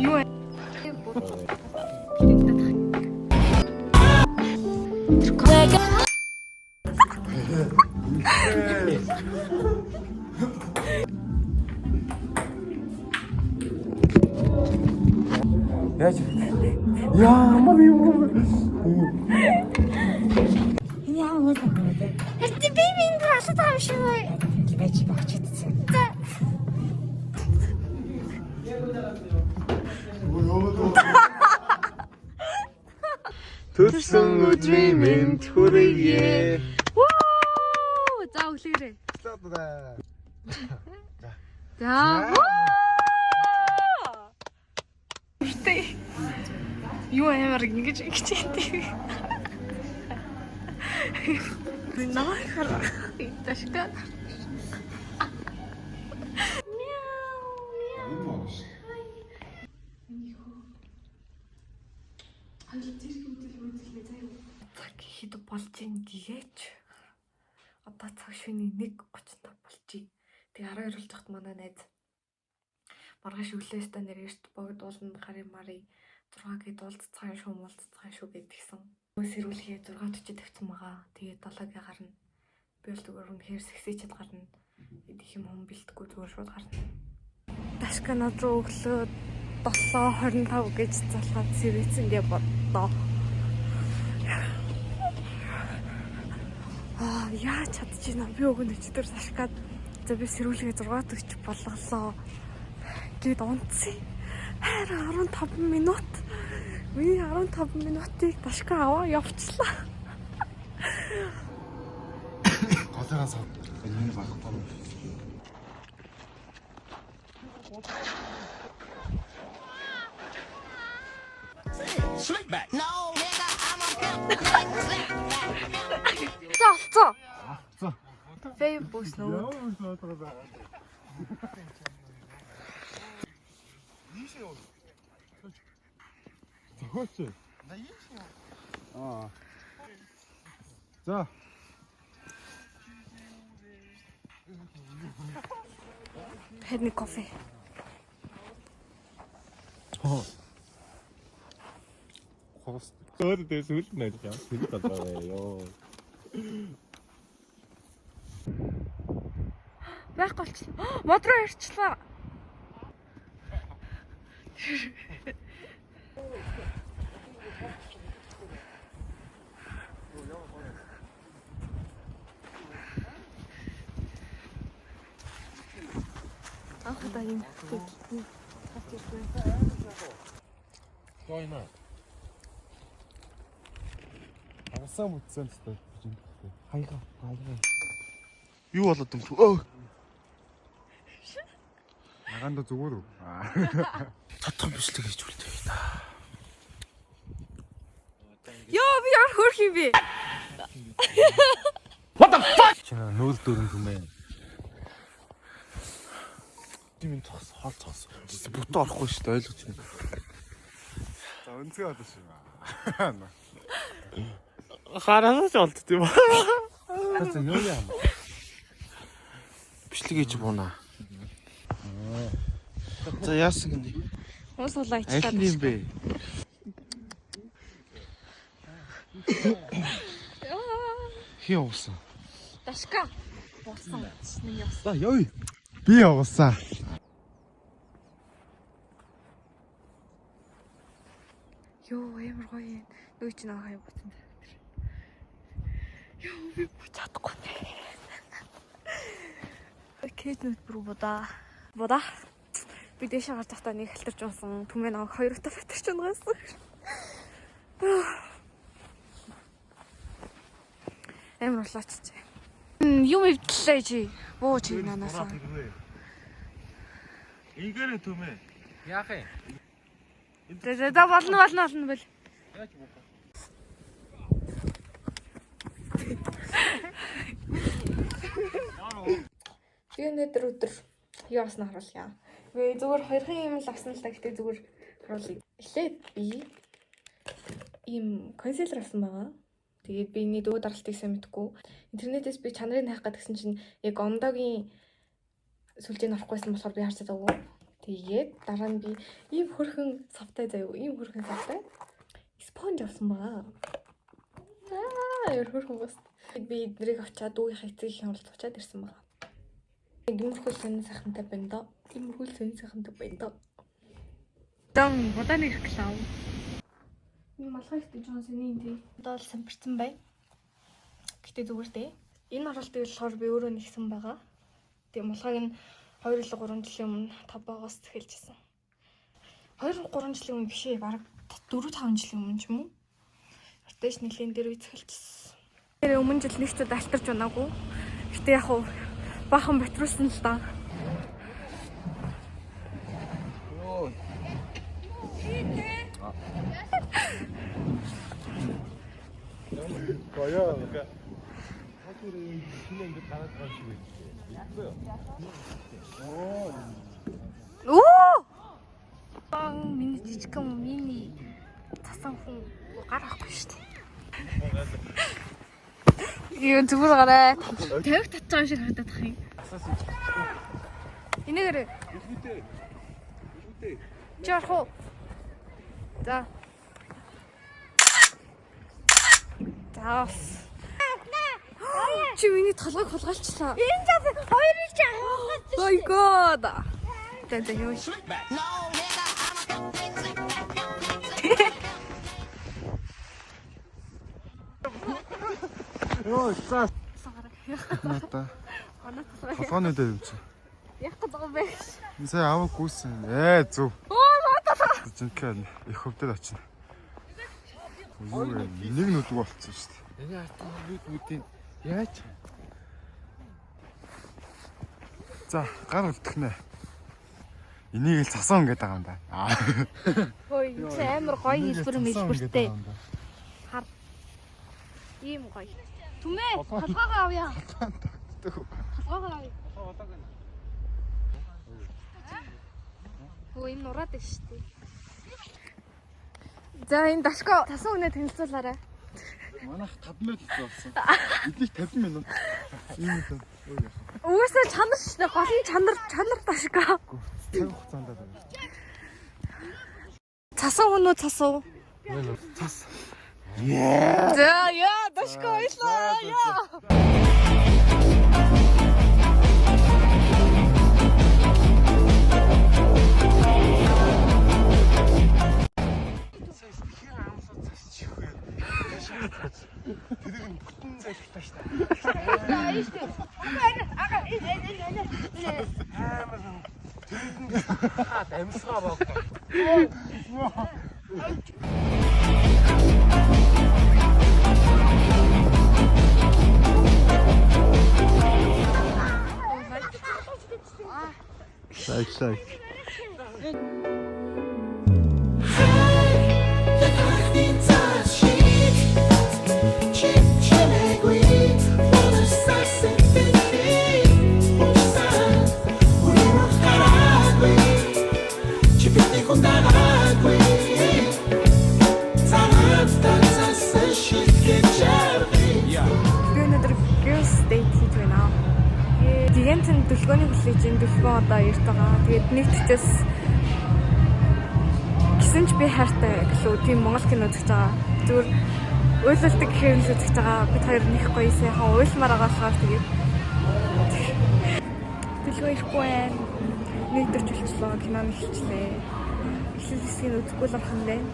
Юу вэ? Яаж ямар юм бэ? Яамаа. Хэвээ би минь алаад байгаа юм шиг бай. Байж багч идсэн. Төрсөн өдрийн мэнд хүргэе. Воо! За өглөөрэй. За. Юу амар ингэж хийдэг. Нахар ташка. Цаг хэд болж ийн гэгээч. Одоо цаг шөнийн 1:35 болчих. Тэг 12 болж хат манай найз. Маргааш өглөөс та нэр эрт богд ууланд гарын мари 6-гийн дуулцсан шүү муулцсан шүү гэдгийгсэн. Сэрүүлгээ 6:40 тавьсан байгаа. Тэгээд 7-гийн гарна. Би бол зүгээр үнэхээр сэгсээчэд гарна. Идэх юм хүн бэлтгэхгүй зүгээр шууд гарна. Дашка над руу өглөө 7:25 гэж залгаад сэрээсэн гэж бодлоо. Яа чадчихна. Би өгөн өчтөр Дашкад за би сэрүүлгээ 6:40 болголоо. Гэт унтсан. Харин 15 минут. Миний 15 минутыг Дашка аваа явчлаа. Голоогоос энэ багтаа. Slick back. No, nigga, I'm a За. Фейбус нөө. Захоч. За. Хэдний кофе. Хост. Өөрөөр сүлд найж яа. Тэд одоо ёо. Байхгүй болчихлоо. Мод руу ирчлээ. Ахта юм. Тойна. Агасаа мөцсөн тест чинь. Хаяга. Юу болоод юм бэ? Аганда зүгээр үү? Тодхон бичлэг хийж үлдээ да. Ёо би яар хөрх юм бэ? What the fuck? Чиний нүүл дөрөн түмээ. Димэн цогс хоол цогс. Бүтэн орохгүй шүү дээ ойлгож байна. За өнцгөө одоо шүү. Хараасаа олд тийм ба. Хасаа юу яа. Бичлэг хийж буунаа. За яасан гинэ. Уус улаа ичлаа. Аль юм бэ? Хи уусан. Дашка. Уусан. Нэг яс. За ёо. Би уусан. Ёо ямар гоё юм. Нөө чи наа хаяа буцсан. Ёо би буцаадахгүй нэ. Окей нүд бүр бодаа. Би дэшээ гарч захтаа нэг халтарч уусан. Түмээ нэг 2 утаа халтарч унгасан. Амар улаач. Юм ивдлээ чи. Боо чи нанаасаа. Игэрэ түмээ. Яах юм? За болно бэл. Яаж буух? Би өнөөдөр юу авснаа харуулъя. Би зүгээр хоёрхан юм л авсан л та гэхдээ зүгээр харуулъя. Эхлээд би ийм консилер авсан байгаа. Тэгээд би энэ дөө даралтыг сайн мэдгүй. Интернетээс би чанарыг хайх гэдгсэн чинь яг ондогийн сүлжээг авахгүйсэн болохоор би харж чадаагүй. Тэгээд дараа нь би ийм хөрхөн савтай заяа, ийм хөрхөн савтай спонж авсан байгаа. Хөрхөн бас. Би эднэрийг авчаад дүүгийнхаа эцгийн оролцоочаад ирсэн байгаа. Иймэрхүү сонин сайхантай байна доо. Иймэрхүү сонин сайхантай байна доо. Дан боданы реклам. Энэ малгай ихтэй Джонсны энэ доо самбарсан бай. Гэтэ зүгээр дээ. Энэ оролтыг болохоор би өөрөө нэгсэн байгаа. Тэгээ малгайг нь 2 или 3 жилийн өмнө Табагоос эхэлжсэн. 2-3 жилийн өмнө биш ээ, бараг 4-5 жилийн өмнө ч юм уу. Артеш нэлийн дээр үз эхэлжсэн. Тэр өмнө жил нэг ч удаа алтарч унаагүй. Гэтэ яг хуу бахан батруулсан л да. Гоёо. Хатур шинэ ингэ гараад байгаа шиг байна. Оо! Бан миний жижигхэн мини цасан хүн гар авахгүй шүү дээ. Юу зүгээр гараа. Тавих татсан шиг харагдаад тах юм. Энэгээр. Жаарх уу. За. Заас. Чи миний толгойг хулгайлчлаа. Энэ жаа хоёрыг чи хулгайлчихсан. Oh my god. Тэ юу ши. Йоо, цаа. Ната. Толгойн дээр юм чи. Яг гэдэг юм бэ. Сая аваа гүйсэн. Зүв. Жинхэнэ их хөвдөд очино. Нэг нүдэг болцсон шүү дээ. Энэ артын нүдүүдийн яаж? За, гар үлдэх нэ. Энийг л цасан гэдэг байгаа юм да. Хөөе, чи амар гоё хэлбэр мэлбэртэй. Хар. Ийм гоё. Түмээ, толгоогоо авъя. Толгоогоо авъя. Хөөе, энэ нураад байна шүү дээ. За, энэ дашко тасан үнэ танилцуулаарай. Манайх 5 минут болсон. Эднийг 50 минут. Ийм л. Уусаа чанар шүү дээ. Гол нь чанар дашко. Цаг хугацаанд байна. Цасан хүнүү цасуу. Цас. За, яа, дашко ислаа. Яа. Тэрийг нь бүтэн зайлтаа шүү дээ. Тэрийг амсгаа боогдоо. Сай. Гигантын төлгөөний хүлээжийн төлгөө одоо ирж байгаа. Тэгээд нэг төчөөс гисэн ч би хайртай гэлөө тийм монгол кино үзэж байгаа. Зүгээр уйлалдаг гэхээр л үзэж байгаа. Бид хоёр нэг гоё сайхан уйлмаар байгаа болохоор тэгээд төлгөө ирэхгүй байна. Нэг төрч болчихлоо. Кино эхэлчлээ. Эхлэл хэсгийг үзэхгүй л орхон байна.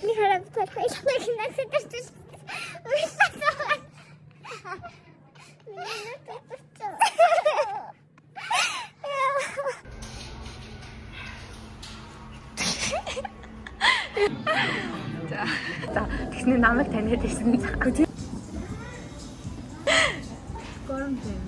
Ni harap ko ay nagsitas. За, тэгснэ намайг таниад ирсэн захгүй тийм. Горон тийм.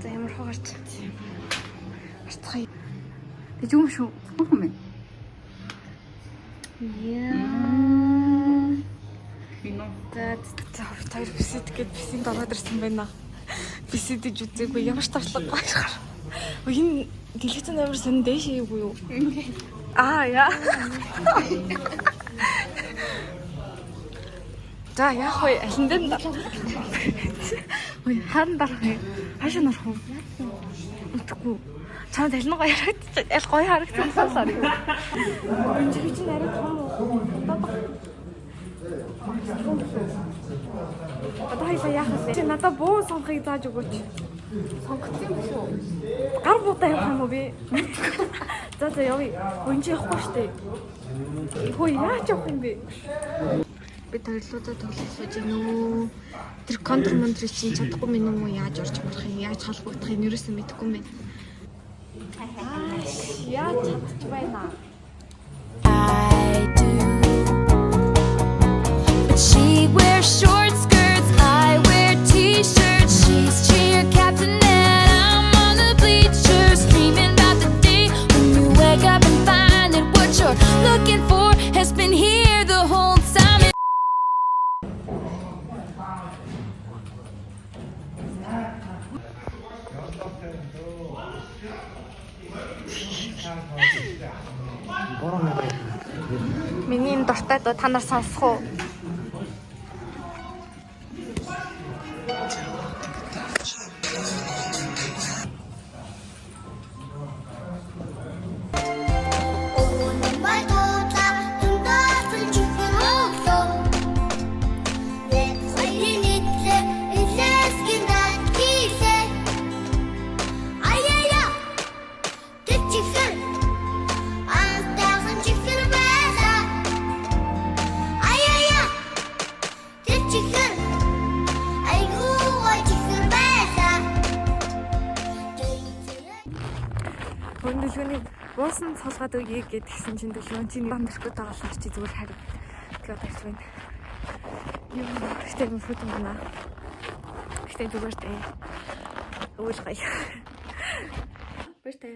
За ямар хогорч. Артхай. Тэг юм шүү. Хөөе. За хоёр бисид гээд бисийн дороод ирсэн байна. Бисидэж үзээгүй ямар ч тархлаггүй шахаар. Энэ телевизэн амар сон дэш хийгээгүй юу? Яа. За яах вэ? Алин дээр хаан дарах юм. Хаашаа норох вэ? Утгагүй. Цаана талнгаа ярагдчих. Аль гоё харагдсан сонсоор юу. Энд чи нарийн том уу? Одоо хоёлаа яах вэ? Чи надад буу сонгохыг зааж өгөөч. Сонгоцсон биш үү? Гар буудаа явах юм уу би? За явъя. Энд чи явахгүй штэ. Хөөе яаж явах юм бэ? Би төрлөөдөө тоглож гинөө. Тэр контрмандрыг чинь чадахгүй мэн үү? Яаж орж марах юм? Яаж холбогдох юм? Ерөөсөө мэдэхгүй юм байна. Яаж чадчих байна? I do. But she wears short skirts, I wear t-shirts. She's cheer captain and I'm on the bleachers, dreaming about the day when you wake up and find that what you're looking for has been here the whole time. Миний энэ дуртай дуу та нар сонсох уу? Хөрнөлгөний буусан цолгоод өгье гэдгсэн чинь төлөв чинь бамбаркууд тагалах чи зүгээр харив. Тэгээд тавьж байна. Юу ихтэй мөфөд юм байна. Ихтэй зүгээр дээ. Уул гай. Бэртэ.